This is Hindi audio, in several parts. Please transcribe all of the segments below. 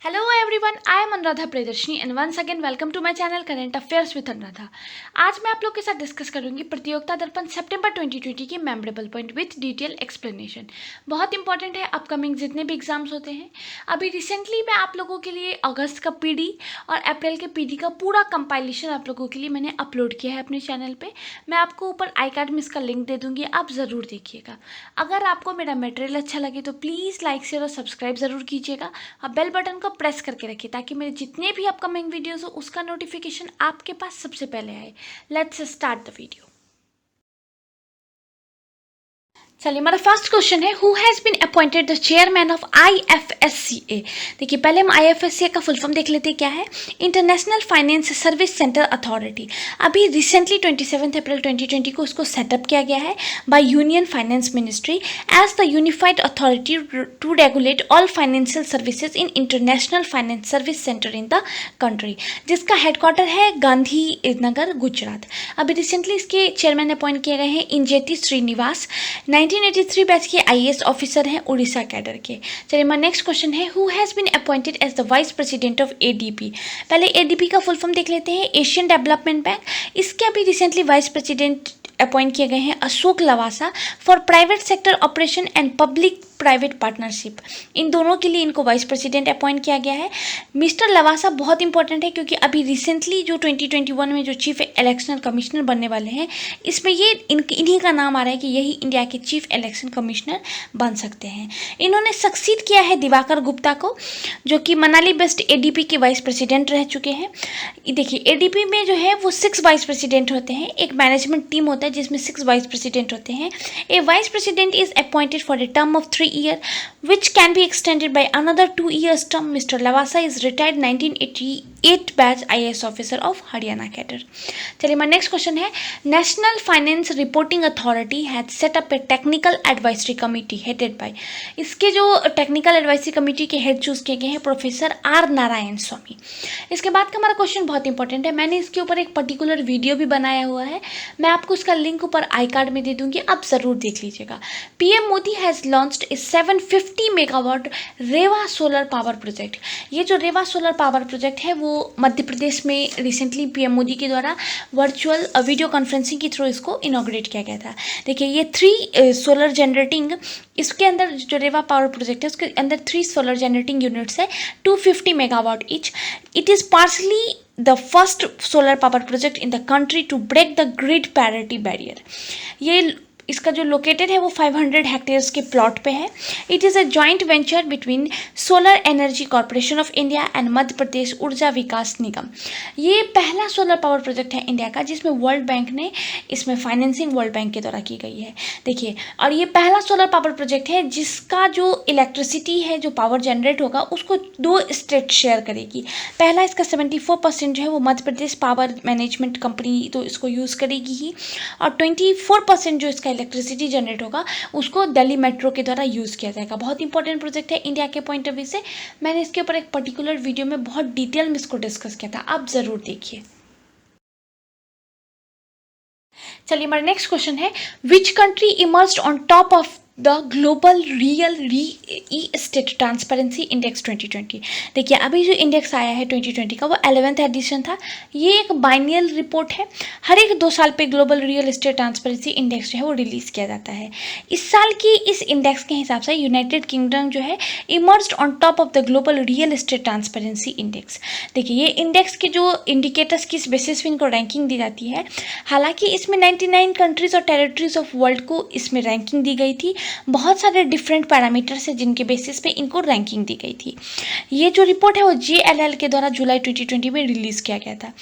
Hello everyone, I am Anuradha Priyadarshini and once again welcome to my channel current affairs with Anuradha. आज मैं आप लोग के साथ डिस्कस करूंगी प्रतियोगिता दर्पण सितंबर 2020 की memorable point with detail explanation. बहुत इंपॉर्टेंट है, अपकमिंग जितने भी एग्जाम्स होते हैं। अभी रिसेंटली मैं आप लोगों के लिए अगस्त का पीडी और अप्रैल के पीडी का पूरा कंपाइलेशन आप लोगों के लिए मैंने अपलोड किया है अपने चैनल पर। मैं आपको ऊपर आई कार्ड में इसका लिंक दे दूँगी, आप ज़रूर देखिएगा। अगर आपको मेरा मटेरियल अच्छा लगे तो प्लीज़ लाइक शेयर और सब्सक्राइब ज़रूर कीजिएगा और बेल बटन को प्रेस करके रखिए ताकि मेरे जितने भी अपकमिंग वीडियोस हो उसका नोटिफिकेशन आपके पास सबसे पहले आए। Let's start the video. चलिए, हमारा फर्स्ट क्वेश्चन है, who has been appointed the chairman of IFSCA। देखिए, पहले हम IFSCA का फुल फॉर्म देख लेते हैं क्या है। International finance service centre authority. अभी रिसेंटली 27 अप्रैल 2020 को उसको सेटअप किया गया है by union finance ministry as the unified authority to regulate all financial services in international finance service centre in the country, जिसका हेडक्वार्टर है गांधी नगर, गुजरात। अभी रिसेंटली इसके चेयरमैन अपॉइंट किए गए हैं इंजेती श्रीनिवास। 1983 बैच के IAS ऑफिसर हैं, उड़ीसा कैडर के। चलिए, हमारा नेक्स्ट क्वेश्चन है, who has been appointed as the vice president of ADB। पहले ADB का फुल फॉर्म देख लेते हैं, एशियन डेवलपमेंट बैंक। इसके अभी रिसेंटली वाइस प्रेसिडेंट अपॉइंट किए गए हैं Ashok Lavasa for private sector operation and public private partnership. इन दोनों के लिए इनको वाइस प्रेसिडेंट अपॉइंट किया गया है। मिस्टर लवासा बहुत इंपॉर्टेंट है क्योंकि अभी रिसेंटली जो 2021 में जो चीफ इलेक्शन कमिश्नर बनने वाले हैं, इसमें ये इन्हीं का नाम आ रहा है कि यही इंडिया के चीफ इलेक्शन कमिश्नर बन सकते हैं। इन्होंने सक्सीड किया है दिवाकर गुप्ता को, जो कि मनाली बेस्ड ADB के वाइस प्रेसिडेंट रह चुके हैं। देखिए, ADB में जो है वो 6 वाइस प्रेसिडेंट होते हैं, एक मैनेजमेंट टीम होता है जिसमें 6 वाइस प्रेसिडेंट होते हैं। A vice president is appointed for a term of 3 years, which can be extended by another 2 years term. Mr. Lavasa is retired 1988 batch IAS officer of Haryana cadre. चलिए, हमारा नेक्स्ट क्वेश्चन है, national finance reporting authority has set up A technical advisory committee headed by. इसके जो टेक्निकल एडवाइजरी कमिटी के हेड चूज किए गए हैं प्रोफेसर R नारायण स्वामी। इसके बाद का हमारा क्वेश्चन बहुत इंपॉर्टेंट है, मैंने इसके ऊपर एक पर्टिकुलर वीडियो भी बनाया हुआ है, मैं आपको उसका लिंक ऊपर आई कार्ड में दे दूंगी, आप ज़रूर देख लीजिएगा। PM Modi has launched a 750 megawatt Rewa solar power project. ये जो रेवा सोलर पावर प्रोजेक्ट है वो मध्य प्रदेश में रिसेंटली PM मोदी के द्वारा वर्चुअल वीडियो कॉन्फ्रेंसिंग के थ्रू इसको इनॉग्रेट किया गया था। देखिए, ये 3 सोलर जनरेटिंग, इसके अंदर जो रेवा पावर प्रोजेक्ट है उसके अंदर 3 सोलर जनरेटिंग यूनिट्स है, 250 megawatt each. It is possibly the first solar power project in the country to break the grid parity barrier। ये इसका जो लोकेटेड है वो 500 हेक्टेयर्स के प्लॉट पे है। It is a joint venture between solar energy corporation of India and Madhya Pradesh Urja Vikas Nigam. ये पहला सोलर पावर प्रोजेक्ट है इंडिया का जिसमें वर्ल्ड बैंक ने इसमें फाइनेंसिंग वर्ल्ड बैंक के द्वारा की गई है। देखिए, और ये पहला सोलर पावर प्रोजेक्ट है जिसका जो इलेक्ट्रिसिटी है, जो पावर जनरेट होगा, उसको 2 स्टेट शेयर करेगी। पहला इसका 74% जो है वो Madhya Pradesh power management company तो इसको यूज़ करेगी ही, और 24% जो इसका इलेक्ट्रिसिटी जनरेट होगा उसको दिल्ली मेट्रो के द्वारा यूज़ किया जाएगा। बहुत इंपॉर्टेंट प्रोजेक्ट है इंडिया के पॉइंट ऑफ व्यू से। मैंने इसके ऊपर एक पर्टिकुलर वीडियो में बहुत डिटेल में इसको डिस्कस किया था, आप ज़रूर देखिए। चलिए, हमारा नेक्स्ट क्वेश्चन है, which country emerged on top of the global real estate transparency index 2020। देखिए, अभी जो इंडेक्स आया है 2020 का वो 11th एडिशन था। ये एक बाइनियल रिपोर्ट है, हर एक 2 साल पे global real estate transparency index जो है वो रिलीज़ किया जाता है। इस साल की इस इंडेक्स के हिसाब से यूनाइटेड किंगडम जो है emerged on top of the global real estate transparency index. देखिए, ये इंडेक्स के जो इंडिकेटर्स किस बेसिस पे इनको रैंकिंग दी जाती है, हालांकि इसमें 99 कंट्रीज़ और टेरिटरीज ऑफ वर्ल्ड को इसमें रैंकिंग दी गई थी। बहुत सारे डिफरेंट पैरामीटर्स हैं जिनके बेसिस पे इनको रैंकिंग दी गई थी। ये जो रिपोर्ट है वो JLL के द्वारा जुलाई 2020 में रिलीज़ किया गया था।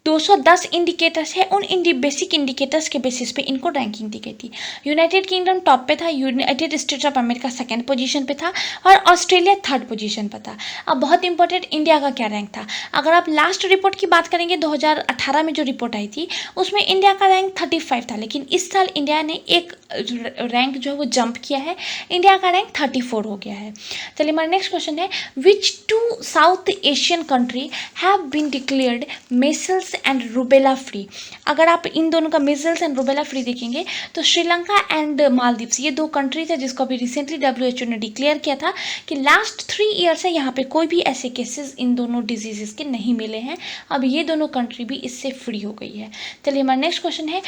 210 इंडिकेटर्स है, उन बेसिक इंडिकेटर्स के बेसिस पे इनको रैंकिंग दी गई थी। यूनाइटेड किंगडम टॉप पे था, United states of America 2nd position पे था और ऑस्ट्रेलिया 3rd पोजीशन पे था। अब बहुत इंपॉर्टेंट, इंडिया का क्या रैंक था। अगर आप लास्ट रिपोर्ट की बात करेंगे 2018 में जो रिपोर्ट आई थी उसमें इंडिया का रैंक 35 था, लेकिन इस साल इंडिया ने एक रैंक जो है वो जंप किया है, इंडिया का रैंक 34 हो गया है। चलिए, हमारा नेक्स्ट क्वेश्चन है, which 2 South Asian country have been declared measles measles and rubella free. अगर आप इन दोनों का मिजल्स एंड रूबेला फ्री देखेंगे तो श्रीलंका एंड मालदीव्स ये दो कंट्रीज है जिसको अभी रिसेंटली WHO ने डिक्लेयर किया था कि लास्ट 3 ईयर से यहाँ पे कोई भी ऐसे केसेस इन दोनों डिजीजेस के नहीं मिले हैं। अब ये दोनों कंट्री भी इससे फ्री हो गई है। चलिए हमारा नेक्स्ट क्वेश्चन है,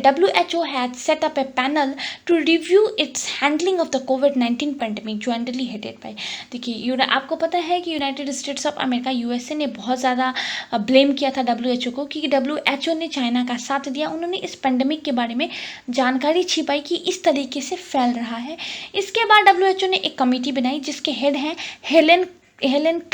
WHO had set up a panel to review its handling of the COVID-19 pandemic jointly headed by। देखिए आपको पता है कि United states of America USA ने बहुत ज़्यादा ब्लेम किया था WHO को कि WHO ने चाइना का साथ दिया। उन्होंने इस पेंडेमिक के बारे में जानकारी छिपाई कि इस तरीके से फैल रहा है। इसके बाद WHO ने एक कमेटी बनाई जिसके हेड हैं Helen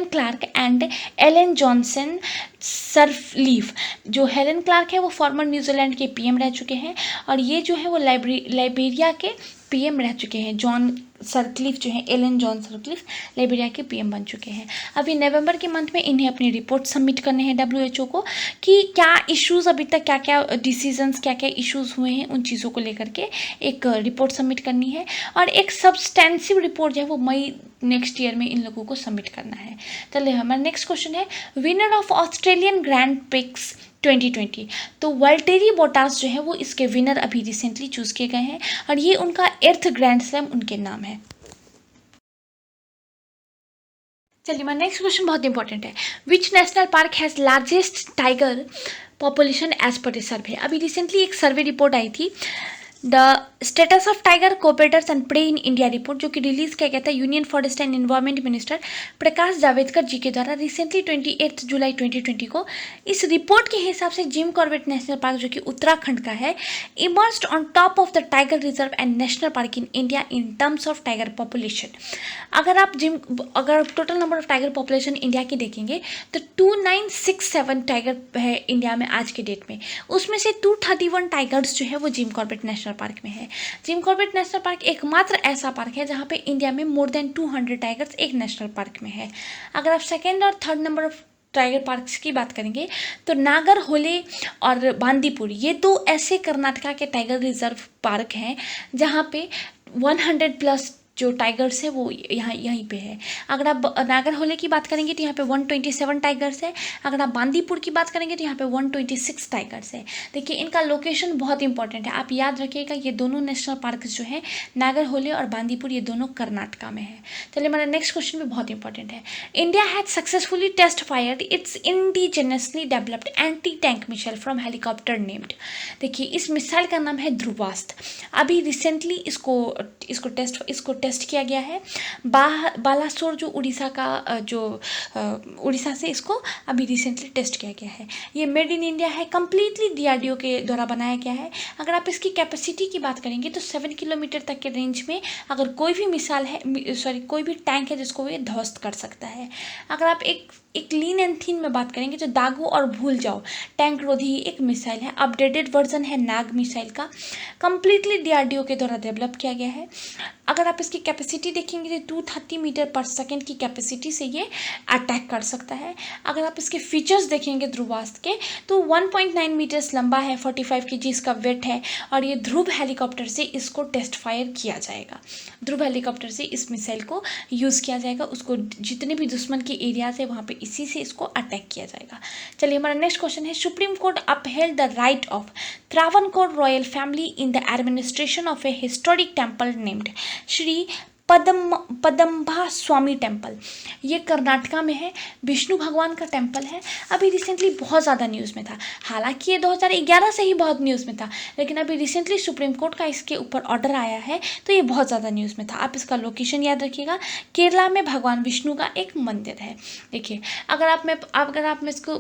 Clark and Ellen Johnson Sirleaf. जो हेलेन क्लार्क है वो फॉर्मर न्यूजीलैंड के PM रह चुके हैं और ये जो है वो लाइबेरिया के PM रह चुके हैं। जॉन सरक्लिफ जो है, एलन जॉन सरक्लिफ लाइबेरिया के PM बन चुके हैं। अभी नवंबर के मंथ में इन्हें अपनी रिपोर्ट सबमिट करने हैं WHO को कि क्या इश्यूज़ अभी तक क्या क्या डिसीजंस क्या क्या इश्यूज़ हुए हैं, उन चीज़ों को लेकर के एक रिपोर्ट सबमिट करनी है और एक सब्सटेंसिव रिपोर्ट जो है वो मई नेक्स्ट ईयर में इन लोगों को सबमिट करना है। चलिए हमारा नेक्स्ट क्वेश्चन है, winner of Australian grand prix 2020। तो वल्टेरी बोटास जो है वो इसके विनर अभी रिसेंटली चूज किए गए हैं और ये उनका 8th ग्रैंड स्लैम उनके नाम है। चलिए हमारा नेक्स्ट क्वेश्चन बहुत इंपॉर्टेंट है, which national park has largest tiger population as per a सर्वे। अभी रिसेंटली एक सर्वे रिपोर्ट आई थी, the status of tiger cooperators and prey in India report, जो कि रिलीज किया गया था union forest and environment minister Prakash Javadekar ji के द्वारा रिसेंटली 28 जुलाई 2020 को। इस रिपोर्ट के हिसाब से जिम कॉर्बेट नेशनल पार्क जो कि उत्तराखंड का है emerged on top of the tiger reserve and national park in India in terms of tiger population. अगर total number of tiger population India की देखेंगे तो 2967 टाइगर है इंडिया में आज के डेट में, उसमें से 231 टाइगर्स जो है वो जिम कॉर्बेट नेशनल पार्क में है। जिम कॉर्बेट नेशनल पार्क एकमात्र ऐसा पार्क है जहां पे इंडिया में मोर देन 200 टाइगर्स एक नेशनल पार्क में है। अगर आप सेकेंड और third number of tiger parks की बात करेंगे तो नागरहोले और बांदीपुर ये दो ऐसे कर्नाटका के टाइगर रिजर्व पार्क हैं जहां पे 100+ जो टाइगर्स है वो यहीं पे है। अगर आप नागरहोले की बात करेंगे तो यहाँ पे 127 टाइगर्स है। अगर आप बांदीपुर की बात करेंगे तो यहाँ पे 126 टाइगर्स है। देखिए इनका लोकेशन बहुत इंपॉर्टेंट है, आप याद रखिएगा ये दोनों नेशनल पार्क जो है नागरहोले और बांदीपुर ये दोनों कर्नाटका में है। चलिए हमारा नेक्स्ट क्वेश्चन भी बहुत इंपॉर्टेंट है, India has successfully test fired its indigenously developed anti tank missile from helicopter named. देखिए इस मिसाइल का नाम है ध्रुवास्त्र। अभी रिसेंटली इसको टेस्ट किया गया है। बालासोर जो उड़ीसा का उड़ीसा से इसको अभी रिसेंटली टेस्ट किया गया है। ये मेड इन इंडिया है, कम्प्लीटली DRDO के द्वारा बनाया गया है। अगर आप इसकी कैपेसिटी की बात करेंगे तो 7 किलोमीटर तक के रेंज में अगर कोई भी टैंक है जिसको ये ध्वस्त कर सकता है। अगर आप एक लीन एंड थीन में बात करेंगे तो दागो और भूल जाओ टैंक रोधी एक मिसाइल है, अपडेटेड वर्जन है नाग मिसाइल का, कम्प्लीटली DRDO के द्वारा डेवलप किया गया है। अगर आप इसकी कैपेसिटी देखेंगे तो 230 मीटर पर सेकेंड की कैपेसिटी से ये अटैक कर सकता है। अगर आप इसके फीचर्स देखेंगे ध्रुवास्त्र के तो 1.9 मीटर्स लंबा है, 45 kg इसका वेट है और ये ध्रुव हेलीकॉप्टर से इसको टेस्ट फायर किया जाएगा। ध्रुव हेलीकॉप्टर से इस मिसाइल को यूज़ किया जाएगा, उसको जितने भी दुश्मन के एरियाज है वहाँ पे इसी से इसको अटैक किया जाएगा। चलिए हमारा नेक्स्ट क्वेश्चन है, supreme court upheld the right of Travancore royal family in the administration of a historic temple named Shri Padamba Swami temple. ये कर्नाटका में है, विष्णु भगवान का टेम्पल है। अभी रिसेंटली बहुत ज़्यादा न्यूज़ में था, हालांकि ये 2011 से ही बहुत न्यूज़ में था, लेकिन अभी रिसेंटली सुप्रीम कोर्ट का इसके ऊपर ऑर्डर आया है तो ये बहुत ज़्यादा न्यूज़ में था। आप इसका लोकेशन याद रखिएगा, केरला में भगवान विष्णु का एक मंदिर है। देखिए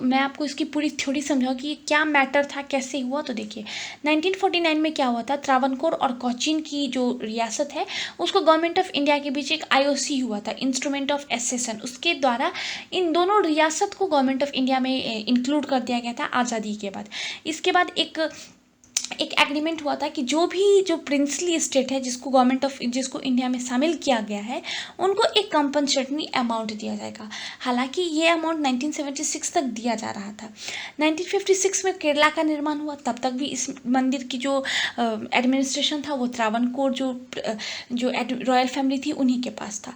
मैं आपको इसकी पूरी थ्योरी समझाऊँ कि ये क्या मैटर था, कैसे हुआ, तो देखिए 1949 में क्या हुआ था, त्रावणकोर और कोचीन की जो रियासत है उसको गवर्नमेंट ऑफ इंडिया के बीच एक IOC हुआ था, इंस्ट्रूमेंट ऑफ एसेशन, उसके द्वारा इन दोनों रियासत को गवर्नमेंट ऑफ इंडिया में इंक्लूड कर दिया गया था आज़ादी के बाद। इसके बाद एक एक एग्रीमेंट हुआ था कि जो प्रिंसली स्टेट है जिसको इंडिया में शामिल किया गया है, उनको एक कंपनसेटरी अमाउंट दिया जाएगा। हालांकि ये अमाउंट 1976 तक दिया जा रहा था। 1956 में केरला का निर्माण हुआ, तब तक भी इस मंदिर की जो एडमिनिस्ट्रेशन था वो त्रावणकोर जो रॉयल फैमिली थी उन्हीं के पास था।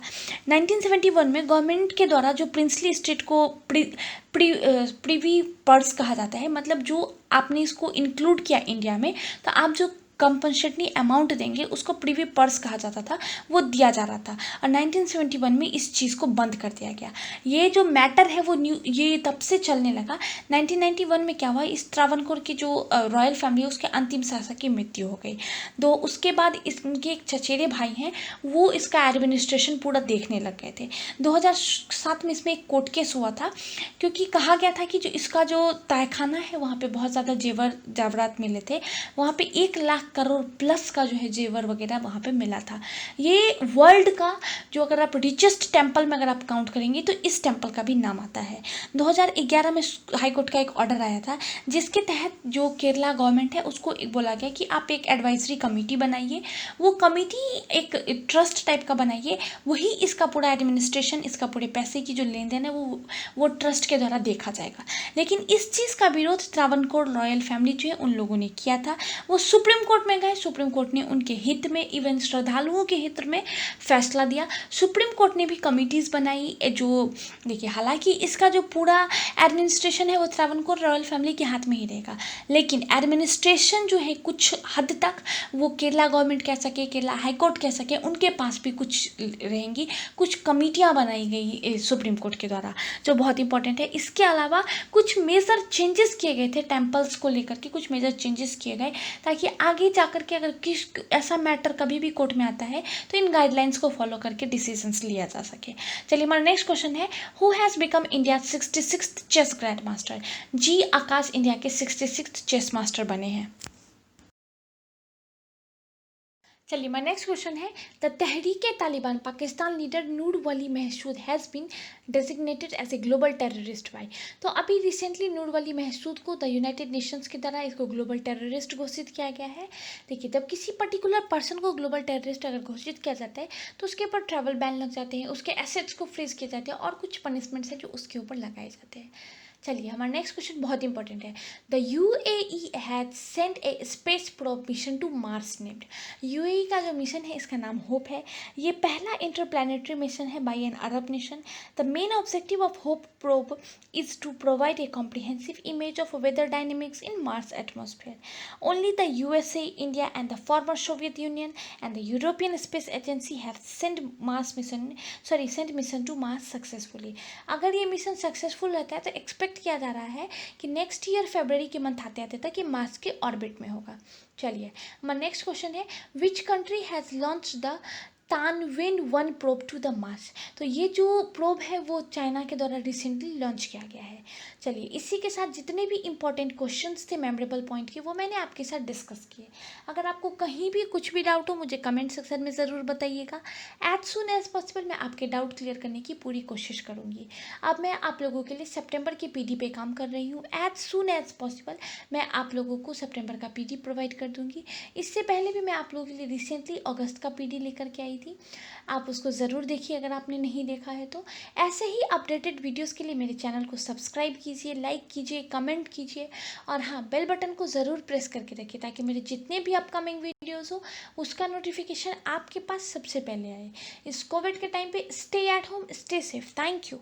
1971 में गवर्नमेंट के द्वारा जो प्रिंसली स्टेट को प्रिवी पर्स कहा जाता है, मतलब जो आपने इसको इंक्लूड किया इंडिया में, तो आप जो कंपनसेटरी अमाउंट देंगे उसको प्रीवी पर्स कहा जाता था, वो दिया जा रहा था। और 1971 में इस चीज़ को बंद कर दिया गया। ये जो मैटर है वो ये तब से चलने लगा। 1991 में क्या हुआ, इस त्रावणकोर की जो रॉयल फैमिली है उसके अंतिम शासक की मृत्यु हो गई। तो उसके बाद इनके एक चचेरे भाई हैं, वो इसका एडमिनिस्ट्रेशन पूरा देखने लग गए थे। 2007 में इसमें एक कोर्ट केस हुआ था, क्योंकि कहा गया था कि जो इसका जो तहखाना है वहाँ पे बहुत ज़्यादा जेवर जावरात मिले थे। वहाँ पे 1 लाख करोड़ प्लस का जो है जेवर वगैरह वहाँ पे मिला था। ये वर्ल्ड का जो, अगर आप रिचेस्ट टेम्पल में अगर आप काउंट करेंगे तो इस टेम्पल का भी नाम आता है। 2011 में हाई कोर्ट का एक ऑर्डर आया था, जिसके तहत जो केरला गवर्नमेंट है उसको बोला गया कि आप एक एडवाइजरी कमेटी बनाइए। वो कमेटी एक ट्रस्ट टाइप का बनाइए, वही इसका पूरा एडमिनिस्ट्रेशन, इसका पूरे पैसे की जो लेन देन है वो ट्रस्ट के द्वारा देखा जाएगा। लेकिन इस चीज़ का विरोध त्रावणकोर रॉयल फैमिली जो है उन लोगों ने किया था। वो सुप्रीम कोर्ट में गए, सुप्रीम कोर्ट ने उनके हित में, इवन श्रद्धालुओं के हित में फैसला दिया। सुप्रीम कोर्ट ने भी कमिटीज़ बनाई जो, देखिए हालांकि इसका जो पूरा एडमिनिस्ट्रेशन है वो त्रावणकोर रॉयल फैमिली के हाथ में ही रहेगा, लेकिन एडमिनिस्ट्रेशन जो है कुछ हद तक वो केरला गवर्नमेंट कह सके, केरला हाई कोर्ट कह सके, उनके पास भी कुछ रहेंगी। कुछ कमिटियाँ बनाई गई सुप्रीम कोर्ट के द्वारा, जो बहुत इंपॉर्टेंट है। इसके अलावा कुछ मेजर चेंजेस किए गए थे टेम्पल्स को लेकर के, कुछ मेजर चेंजेस किए गए ताकि आगे जाकर के अगर किस ऐसा मैटर कभी भी कोर्ट में आता है तो इन गाइडलाइंस को फॉलो करके डिसीजंस लिया जा सके। चलिए हमारा नेक्स्ट क्वेश्चन है, who has become India 66th chess grand master. G Akash India के 66th चेस मास्टर बने हैं। चलिए हमारा नेक्स्ट क्वेश्चन है, the Tehreek Taliban Pakistan leader Noor Wali Mehsud has been designated as a global terrorist by. तो अभी रिसेंटली नूर वली महसूद को द यूनाइटेड नेशंस की तरह इसको ग्लोबल टेररिस्ट घोषित किया गया है। देखिए, जब किसी पर्टिकुलर पर्सन को ग्लोबल टेररिस्ट अगर घोषित किया जाता है तो उसके ऊपर ट्रैवल बैन लग जाते हैं, उसके एसेट्स को फ्रीज किए जाते हैं और कुछ पनिशमेंट्स हैं जो उसके ऊपर लगाए जाते हैं। चलिए हमारा नेक्स्ट क्वेश्चन बहुत इंपॉर्टेंट है, the UAE has sent a space probe mission to Mars named. UAE का जो मिशन है इसका नाम होप है। ये पहला इंटरप्लैनेटरी मिशन है by an Arab nation. The main objective of Hope probe is to provide a comprehensive image of weather dynamics in Mars atmosphere. Only the USA, India and the former Soviet Union and the European Space Agency have sent mission to Mars successfully. अगर ये मिशन सक्सेसफुल रहता है तो एक्सपेक्ट किया जा रहा है कि नेक्स्ट ईयर फरवरी के मंथ आते आते तक ये मार्स के ऑर्बिट में होगा। चलिए हमारा नेक्स्ट क्वेश्चन है, which country has launch the Tianwen one probe to the Mars. तो ये जो प्रोब है वो चाइना के द्वारा रिसेंटली लॉन्च किया गया है। चलिए इसी के साथ जितने भी इंपॉर्टेंट क्वेश्चंस थे मेमोरेबल पॉइंट के वो मैंने आपके साथ डिस्कस किए। अगर आपको कहीं भी कुछ भी डाउट हो मुझे कमेंट सेक्शन में ज़रूर बताइएगा। एज सुन एज पॉसिबल मैं आपके डाउट क्लियर करने की पूरी कोशिश करूँगी। अब मैं आप लोगों के लिए सितंबर की पीडी पे काम कर रही हूँ। एज सुन एज पॉसिबल मैं आप लोगों को सितंबर का पीडी प्रोवाइड कर दूँगी। इससे पहले भी मैं आप लोगों के लिए रिसेंटली अगस्त का पीडी लेकर के आई थी, आप उसको ज़रूर देखिए अगर आपने नहीं देखा है तो। ऐसे ही अपडेटेड वीडियोस के लिए मेरे चैनल को सब्सक्राइब कीजिए, लाइक कीजिए, कमेंट कीजिए और हाँ बेल बटन को ज़रूर प्रेस करके रखिए ताकि मेरे जितने भी अपकमिंग वीडियोस हो उसका नोटिफिकेशन आपके पास सबसे पहले आए। इस कोविड के टाइम पे stay at home, stay safe. Thank you.